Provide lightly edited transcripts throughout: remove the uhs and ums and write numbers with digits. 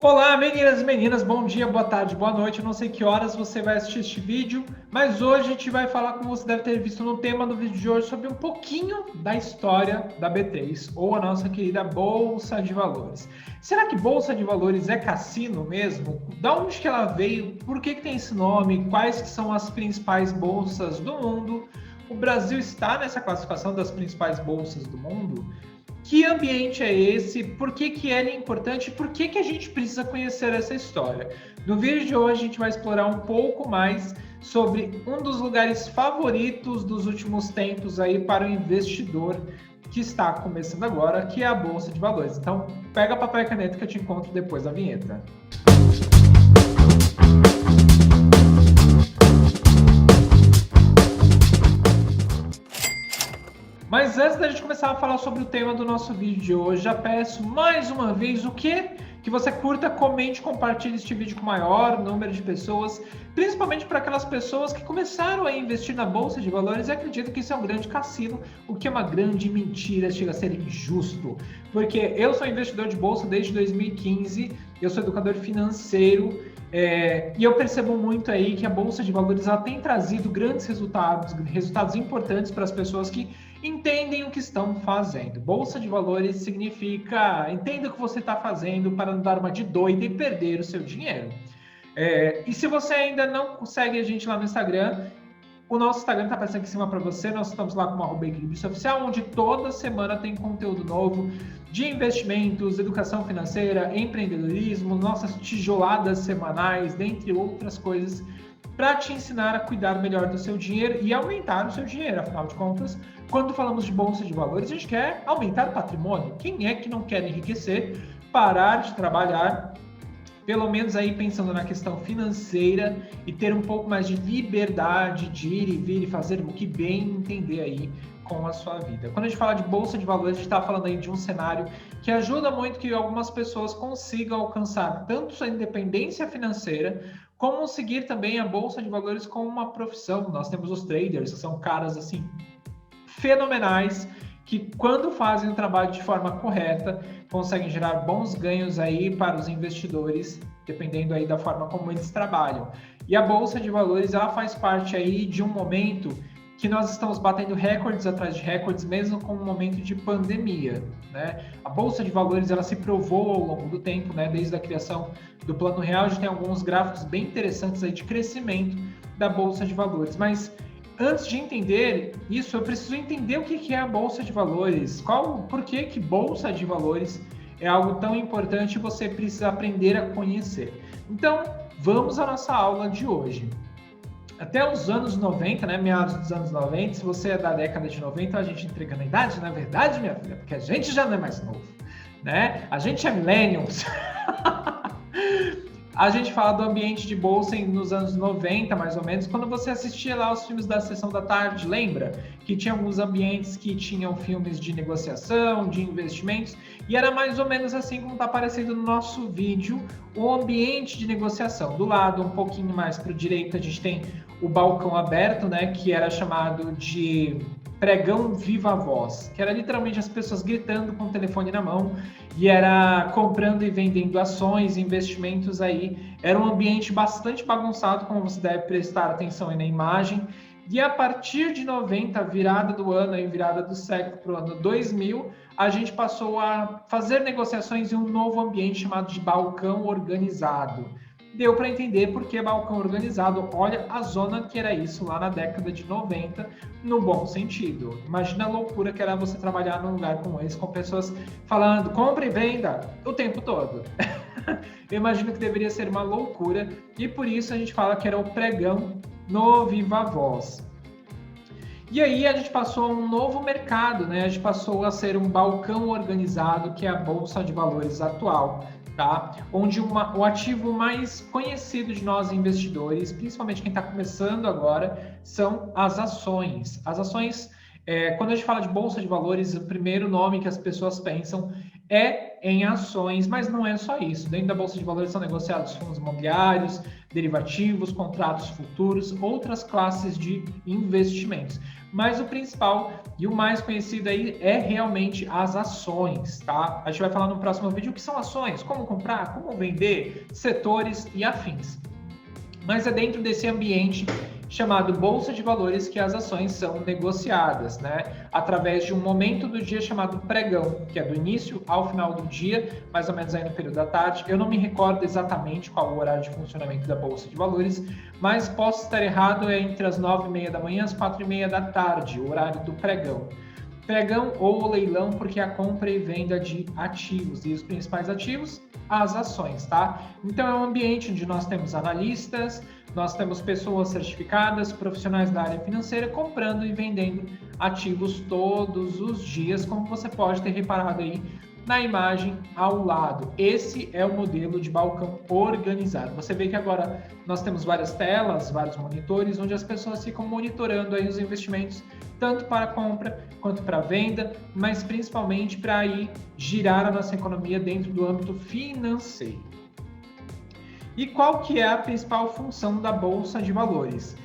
Olá, meninas e meninas, bom dia, boa tarde, boa noite. Eu não sei que horas você vai assistir este vídeo, mas hoje a gente vai falar, como você deve ter visto no tema do vídeo de hoje, sobre um pouquinho da história da B3, ou a nossa querida Bolsa de Valores. Será que Bolsa de Valores é cassino mesmo? Da onde que ela veio? Por que tem esse nome? Quais que são as principais bolsas do mundo? O Brasil está nessa classificação das principais bolsas do mundo? Que ambiente é esse? Por que, que ele é importante? Por que, que a gente precisa conhecer essa história? No vídeo de hoje a gente vai explorar um pouco mais sobre um dos lugares favoritos dos últimos tempos aí para o investidor que está começando agora, que é a Bolsa de Valores. Então, pega papel e caneta que eu te encontro depois da vinheta. Mas antes da gente começar a falar sobre o tema do nosso vídeo de hoje, já peço mais uma vez o quê? Que você curta, comente, compartilhe este vídeo com o maior número de pessoas, principalmente para aquelas pessoas que começaram a investir na Bolsa de Valores e acreditam que isso é um grande cassino, o que é uma grande mentira, chega a ser injusto. Porque eu sou investidor de Bolsa desde 2015, eu sou educador financeiro, e eu percebo muito aí que a Bolsa de Valores ela tem trazido grandes resultados importantes para as pessoas que entendem o que estão fazendo. Bolsa de Valores significa entenda o que você está fazendo para não dar uma de doida e perder o seu dinheiro. E se você ainda não segue a gente lá no Instagram, o nosso Instagram está aparecendo aqui em cima para você. Nós estamos lá com o @equilibrioficial, onde toda semana tem conteúdo novo de investimentos, educação financeira, empreendedorismo, nossas tijoladas semanais, dentre outras coisas, para te ensinar a cuidar melhor do seu dinheiro e aumentar o seu dinheiro. Afinal de contas, quando falamos de bolsa de valores, a gente quer aumentar o patrimônio. Quem é que não quer enriquecer, parar de trabalhar, pelo menos aí pensando na questão financeira e ter um pouco mais de liberdade de ir e vir e fazer o que bem entender aí com a sua vida. Quando a gente fala de bolsa de valores, a gente está falando aí de um cenário que ajuda muito que algumas pessoas consigam alcançar tanto sua independência financeira, como seguir também a bolsa de valores como uma profissão. Nós temos os traders, que são caras assim fenomenais, que quando fazem o trabalho de forma correta, conseguem gerar bons ganhos aí para os investidores, dependendo aí da forma como eles trabalham. E a Bolsa de Valores, ela faz parte aí de um momento que nós estamos batendo recordes atrás de recordes, mesmo com um momento de pandemia, né? A Bolsa de Valores, ela se provou ao longo do tempo, né? Desde a criação do Plano Real, a gente tem alguns gráficos bem interessantes aí de crescimento da Bolsa de Valores, mas antes de entender isso, eu preciso entender o que é a Bolsa de Valores, por que Bolsa de Valores é algo tão importante e você precisa aprender a conhecer. Então, vamos à nossa aula de hoje. Até os anos 90, né, meados dos anos 90, se você é da década de 90, a gente entregando a idade, na verdade, minha filha, porque a gente já não é mais novo, né? A gente é millennials. A gente fala do ambiente de bolsa nos anos 90, mais ou menos, quando você assistia lá os filmes da Sessão da Tarde, lembra? Que tinha alguns ambientes que tinham filmes de negociação, de investimentos, e era mais ou menos assim como está aparecendo no nosso vídeo, o ambiente de negociação. Do lado, um pouquinho mais para o direito, a gente tem o balcão aberto, né, que era chamado de pregão viva voz, que era literalmente as pessoas gritando com o telefone na mão e era comprando e vendendo ações, investimentos aí. Era um ambiente bastante bagunçado, como você deve prestar atenção aí na imagem. E a partir de 90, virada do ano, aí, virada do século para o ano 2000, a gente passou a fazer negociações em um novo ambiente chamado de balcão organizado. Deu para entender por que balcão organizado. Olha a zona que era isso lá na década de 90, no bom sentido. Imagina a loucura que era você trabalhar num lugar como esse, com pessoas falando compra e venda o tempo todo. Eu imagino que deveria ser uma loucura, e por isso a gente fala que era o pregão no Viva Voz. E aí a gente passou a um novo mercado, né? A gente passou a ser um balcão organizado, que é a Bolsa de Valores atual. Tá? Onde o ativo mais conhecido de nós investidores, principalmente quem está começando agora, são as ações. As ações, quando a gente fala de bolsa de valores, o primeiro nome que as pessoas pensam é em ações, mas não é só isso. Dentro da Bolsa de Valores são negociados fundos imobiliários, derivativos, contratos futuros, outras classes de investimentos. Mas o principal e o mais conhecido aí é realmente as ações, tá? A gente vai falar no próximo vídeo o que são ações, como comprar, como vender, setores e afins. Mas é dentro desse ambiente chamado Bolsa de Valores que as ações são negociadas, né? Através de um momento do dia chamado pregão, que é do início ao final do dia, mais ou menos aí no período da tarde. Eu não me recordo exatamente qual o horário de funcionamento da Bolsa de Valores, mas posso estar errado, é entre as 9h30 da manhã e as 4h30 da tarde, o horário do pregão. Pregão ou leilão, porque é a compra e venda de ativos. E os principais ativos, as ações, tá? Então é um ambiente onde nós temos analistas, nós temos pessoas certificadas, profissionais da área financeira comprando e vendendo ativos todos os dias, como você pode ter reparado aí na imagem ao lado. Esse é o modelo de balcão organizado. Você vê que agora nós temos várias telas, vários monitores, onde as pessoas ficam monitorando aí os investimentos, tanto para compra quanto para venda, mas principalmente para aí girar a nossa economia dentro do âmbito financeiro. E qual que é a principal função da Bolsa de Valores?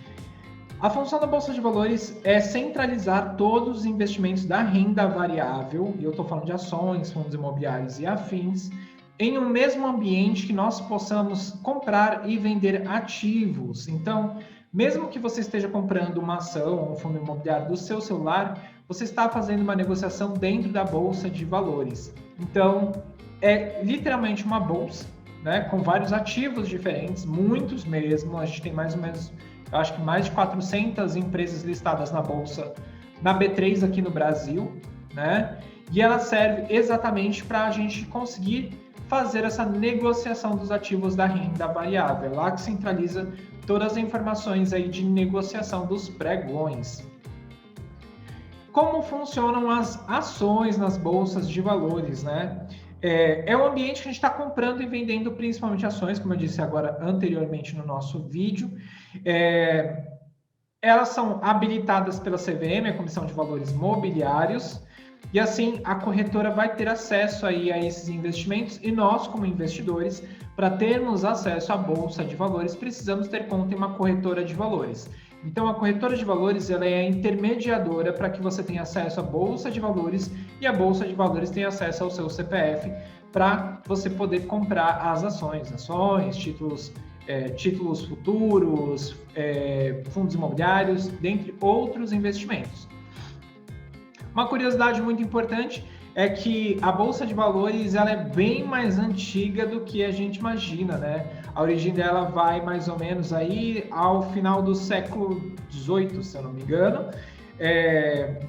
A função da Bolsa de Valores é centralizar todos os investimentos da renda variável, e eu estou falando de ações, fundos imobiliários e afins, em um mesmo ambiente que nós possamos comprar e vender ativos. Então, mesmo que você esteja comprando uma ação ou um fundo imobiliário do seu celular, você está fazendo uma negociação dentro da Bolsa de Valores. Então, é literalmente uma bolsa, né, com vários ativos diferentes, muitos mesmo. A gente tem mais ou menos, eu acho que mais de 400 empresas listadas na Bolsa, na B3 aqui no Brasil, né? E ela serve exatamente para a gente conseguir fazer essa negociação dos ativos da renda variável. É lá que centraliza todas as informações aí de negociação dos pregões. Como funcionam as ações nas bolsas de valores, né? É um ambiente que a gente está comprando e vendendo principalmente ações, como eu disse agora anteriormente no nosso vídeo. Elas são habilitadas pela CVM, a Comissão de Valores Mobiliários, e assim a corretora vai ter acesso aí a esses investimentos, e nós, como investidores, para termos acesso à Bolsa de Valores, precisamos ter conta em uma corretora de valores. Então, a corretora de valores ela é a intermediadora para que você tenha acesso à Bolsa de Valores e a Bolsa de Valores tenha acesso ao seu CPF para você poder comprar as ações, títulos futuros, fundos imobiliários, dentre outros investimentos. Uma curiosidade muito importante é que a Bolsa de Valores ela é bem mais antiga do que a gente imagina, né? A origem dela vai mais ou menos aí ao final do século XVIII, se eu não me engano.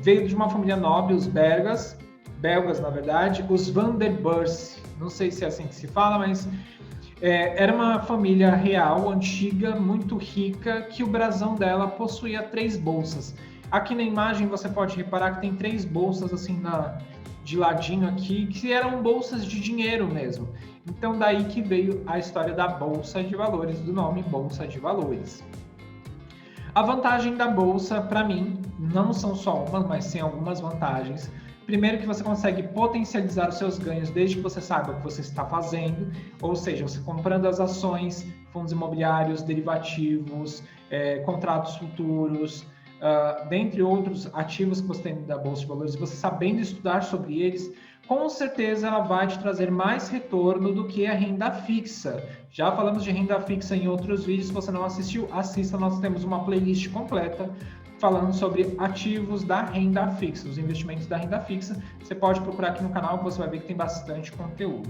Veio de uma família nobre, os belgas na verdade, os Van der Beurs, não sei se é assim que se fala, mas era uma família real, antiga, muito rica, que o brasão dela possuía 3 bolsas. Aqui na imagem você pode reparar que tem 3 bolsas assim de ladinho aqui, que eram bolsas de dinheiro mesmo. Então daí que veio a história da Bolsa de Valores, do nome Bolsa de Valores. A vantagem da Bolsa, para mim, não são só uma, mas sim algumas vantagens. Primeiro que você consegue potencializar os seus ganhos desde que você saiba o que você está fazendo, ou seja, você comprando as ações, fundos imobiliários, derivativos, contratos futuros, dentre outros ativos que você tem da Bolsa de Valores, você sabendo estudar sobre eles, com certeza ela vai te trazer mais retorno do que a renda fixa. Já falamos de renda fixa em outros vídeos, se você não assistiu, assista, nós temos uma playlist completa falando sobre ativos da renda fixa, os investimentos da renda fixa. Você pode procurar aqui no canal que você vai ver que tem bastante conteúdo.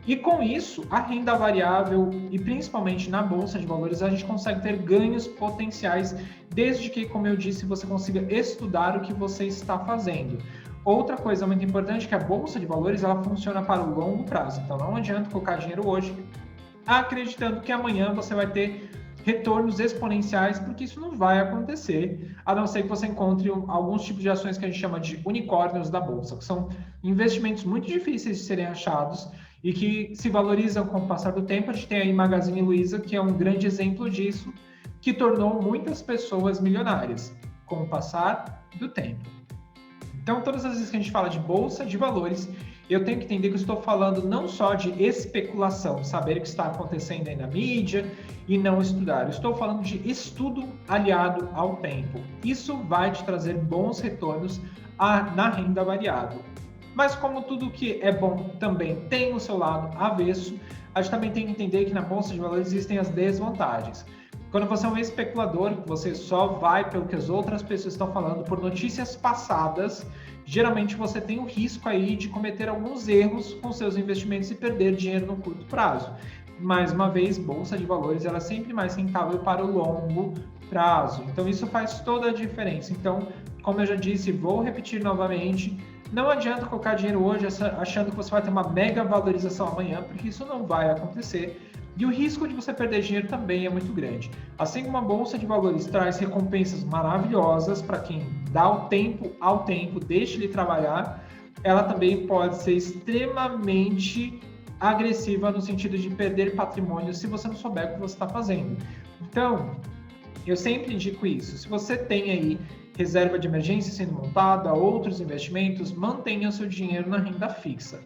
E com isso, a renda variável e principalmente na Bolsa de Valores, a gente consegue ter ganhos potenciais, desde que, como eu disse, você consiga estudar o que você está fazendo. Outra coisa muito importante é que a Bolsa de Valores ela funciona para o longo prazo. Então não adianta colocar dinheiro hoje acreditando que amanhã você vai ter retornos exponenciais, porque isso não vai acontecer, a não ser que você encontre alguns tipos de ações que a gente chama de unicórnios da Bolsa, que são investimentos muito difíceis de serem achados e que se valorizam com o passar do tempo. A gente tem aí Magazine Luiza, que é um grande exemplo disso, que tornou muitas pessoas milionárias com o passar do tempo. Então, todas as vezes que a gente fala de Bolsa de Valores, eu tenho que entender que eu estou falando não só de especulação, saber o que está acontecendo aí na mídia e não estudar. Eu estou falando de estudo aliado ao tempo. Isso vai te trazer bons retornos na renda variável. Mas como tudo que é bom também tem o seu lado avesso, a gente também tem que entender que na Bolsa de Valores existem as desvantagens. Quando você é um especulador, você só vai pelo que as outras pessoas estão falando, por notícias passadas, geralmente você tem o risco aí de cometer alguns erros com seus investimentos e perder dinheiro no curto prazo. Mais uma vez, Bolsa de Valores ela é sempre mais rentável para o longo prazo. Então isso faz toda a diferença. Então, como eu já disse, vou repetir novamente, não adianta colocar dinheiro hoje achando que você vai ter uma mega valorização amanhã, porque isso não vai acontecer. E o risco de você perder dinheiro também é muito grande. Assim como a Bolsa de Valores traz recompensas maravilhosas para quem dá o tempo ao tempo, deixa ele trabalhar, ela também pode ser extremamente agressiva no sentido de perder patrimônio se você não souber o que você está fazendo. Então, eu sempre indico isso. Se você tem aí reserva de emergência sendo montada, outros investimentos, mantenha o seu dinheiro na renda fixa.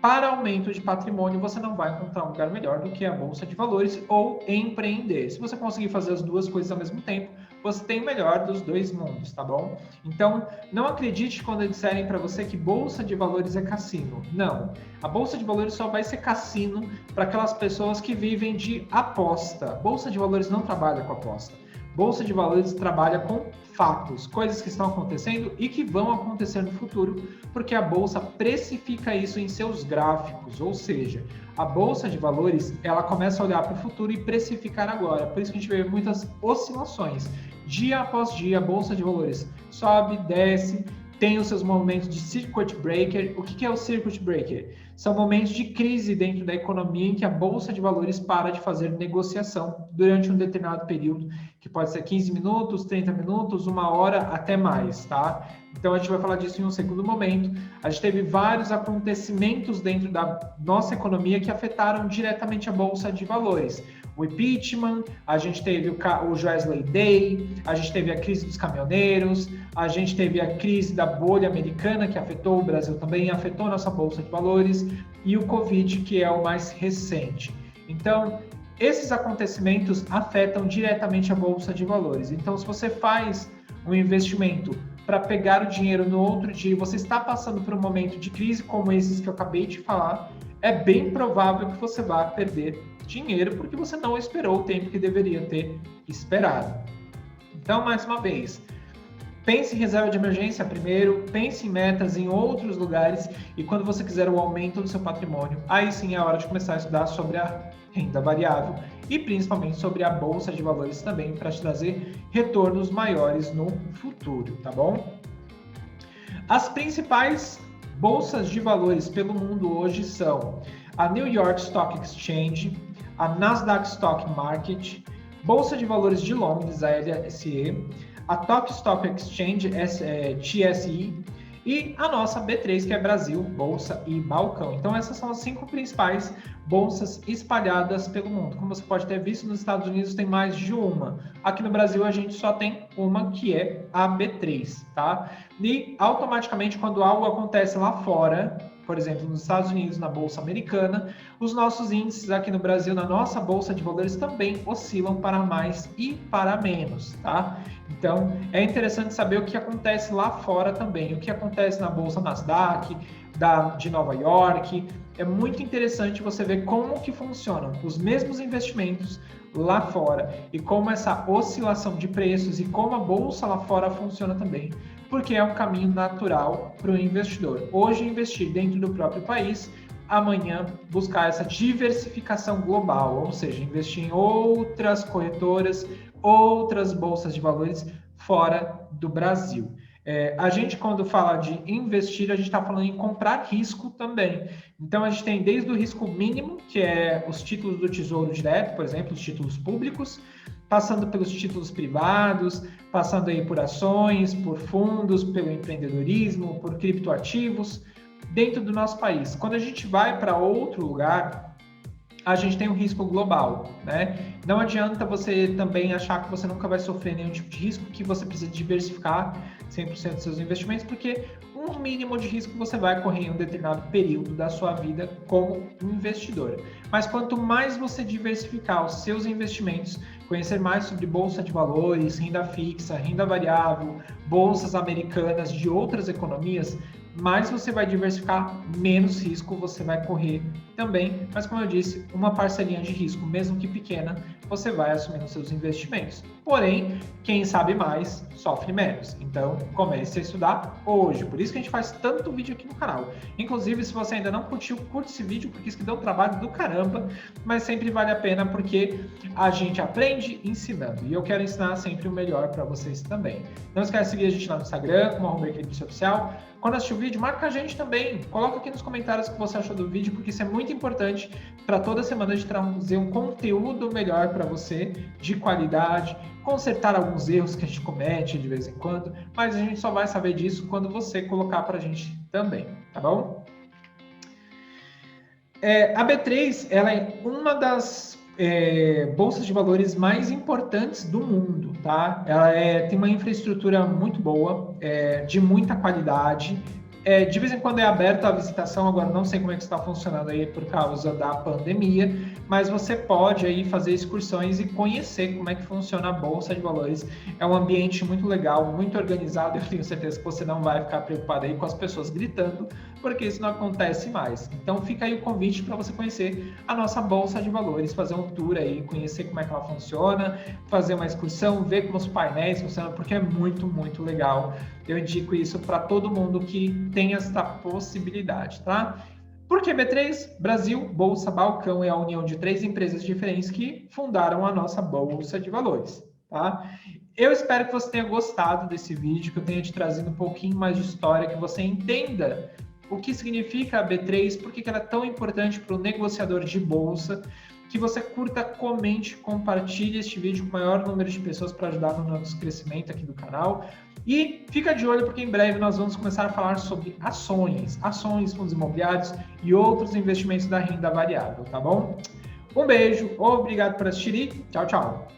Para aumento de patrimônio, você não vai encontrar um lugar melhor do que a Bolsa de Valores ou empreender. Se você conseguir fazer as duas coisas ao mesmo tempo, você tem o melhor dos dois mundos, tá bom? Então, não acredite quando disserem para você que Bolsa de Valores é cassino. Não. A Bolsa de Valores só vai ser cassino para aquelas pessoas que vivem de aposta. Bolsa de Valores não trabalha com aposta. Bolsa de Valores trabalha com fatos, coisas que estão acontecendo e que vão acontecer no futuro, porque a Bolsa precifica isso em seus gráficos, ou seja, a Bolsa de Valores ela começa a olhar para o futuro e precificar agora, por isso que a gente vê muitas oscilações. Dia após dia, a Bolsa de Valores sobe, desce, tem os seus momentos de circuit breaker. O que é o circuit breaker? São momentos de crise dentro da economia em que a Bolsa de Valores para de fazer negociação durante um determinado período, que pode ser 15 minutos, 30 minutos, 1 hora, até mais, tá? Então a gente vai falar disso em um segundo momento. A gente teve vários acontecimentos dentro da nossa economia que afetaram diretamente a Bolsa de Valores. O impeachment, a gente teve o Joesley Day, a gente teve a crise dos caminhoneiros, a gente teve a crise da bolha americana, que afetou o Brasil também, afetou nossa Bolsa de Valores, e o Covid, que é o mais recente. Então, esses acontecimentos afetam diretamente a Bolsa de Valores. Então, se você faz um investimento para pegar o dinheiro no outro dia e você está passando por um momento de crise como esses que eu acabei de falar, é bem provável que você vá perder dinheiro porque você não esperou o tempo que deveria ter esperado. Então, mais uma vez, pense em reserva de emergência primeiro, pense em metas em outros lugares e quando você quiser o aumento do seu patrimônio, aí sim é a hora de começar a estudar sobre a renda variável e principalmente sobre a Bolsa de Valores também para te trazer retornos maiores no futuro, tá bom? As principais bolsas de valores pelo mundo hoje são a New York Stock Exchange, a Nasdaq Stock Market, Bolsa de Valores de Londres, a LSE, a Tokyo Stock Exchange, TSE, e a nossa B3, que é Brasil, Bolsa e Balcão. Então essas são as 5 principais bolsas espalhadas pelo mundo. Como você pode ter visto, nos Estados Unidos tem mais de uma. Aqui no Brasil a gente só tem uma, que é a B3, tá? E automaticamente quando algo acontece lá fora, por exemplo, nos Estados Unidos, na Bolsa Americana, os nossos índices aqui no Brasil, na nossa Bolsa de Valores, também oscilam para mais e para menos, tá? Então, é interessante saber o que acontece lá fora também, o que acontece na Bolsa Nasdaq, de Nova York. É muito interessante você ver como que funcionam os mesmos investimentos lá fora e como essa oscilação de preços e como a Bolsa lá fora funciona também, porque é um caminho natural para o investidor. Hoje, investir dentro do próprio país, amanhã buscar essa diversificação global, ou seja, investir em outras corretoras, outras bolsas de valores fora do Brasil. A gente, quando fala de investir, a gente está falando em comprar risco também. Então, a gente tem desde o risco mínimo, que é os títulos do Tesouro Direto, por exemplo, os títulos públicos, passando pelos títulos privados, passando aí por ações, por fundos, pelo empreendedorismo, por criptoativos, dentro do nosso país. Quando a gente vai para outro lugar, a gente tem um risco global, né? Não adianta você também achar que você nunca vai sofrer nenhum tipo de risco, que você precisa diversificar 100% dos seus investimentos, porque um mínimo de risco você vai correr em um determinado período da sua vida como investidor. Mas quanto mais você diversificar os seus investimentos, conhecer mais sobre bolsa de valores, renda fixa, renda variável, bolsas americanas de outras economias, mais você vai diversificar, menos risco você vai correr também. Mas como eu disse, uma parcelinha de risco, mesmo que pequena, você vai assumir nos seus investimentos. Porém, quem sabe mais, sofre menos. Então, comece a estudar hoje. Por isso que a gente faz tanto vídeo aqui no canal. Inclusive, se você ainda não curtiu, curte esse vídeo, porque isso que deu um trabalho do caramba, mas sempre vale a pena, porque a gente aprende ensinando. E eu quero ensinar sempre o melhor para vocês também. Não esquece de seguir a gente lá no Instagram, como @Oficial. Quando assistir o vídeo, marca a gente também. Coloca aqui nos comentários o que você achou do vídeo, porque isso é muito importante para toda semana a gente trazer um conteúdo melhor para você, de qualidade, consertar alguns erros que a gente comete de vez em quando, mas a gente só vai saber disso quando você colocar para a gente também, tá bom? A B3, ela é uma das bolsas de valores mais importantes do mundo, tá? Ela tem uma infraestrutura muito boa, de muita qualidade. De vez em quando é aberta a visitação, agora não sei como é que está funcionando aí por causa da pandemia, mas você pode aí fazer excursões e conhecer como é que funciona a Bolsa de Valores. É um ambiente muito legal, muito organizado, eu tenho certeza que você não vai ficar preocupado aí com as pessoas gritando, porque isso não acontece mais. Então fica aí o convite para você conhecer a nossa Bolsa de Valores, fazer um tour aí, conhecer como é que ela funciona, fazer uma excursão, ver como os painéis funcionam, porque é muito, muito legal. Eu indico isso para todo mundo que tem esta possibilidade, tá? Por que B3? Brasil, Bolsa Balcão é a união de 3 empresas diferentes que fundaram a nossa Bolsa de Valores, tá? Eu espero que você tenha gostado desse vídeo, que eu tenha te trazido um pouquinho mais de história, que você entenda o que significa a B3, por que ela é tão importante para o negociador de bolsa, que você curta, comente, compartilhe este vídeo com o maior número de pessoas para ajudar no nosso crescimento aqui do canal. E fica de olho porque em breve nós vamos começar a falar sobre ações, fundos imobiliários e outros investimentos da renda variável, tá bom? Um beijo, obrigado por assistir e tchau, tchau!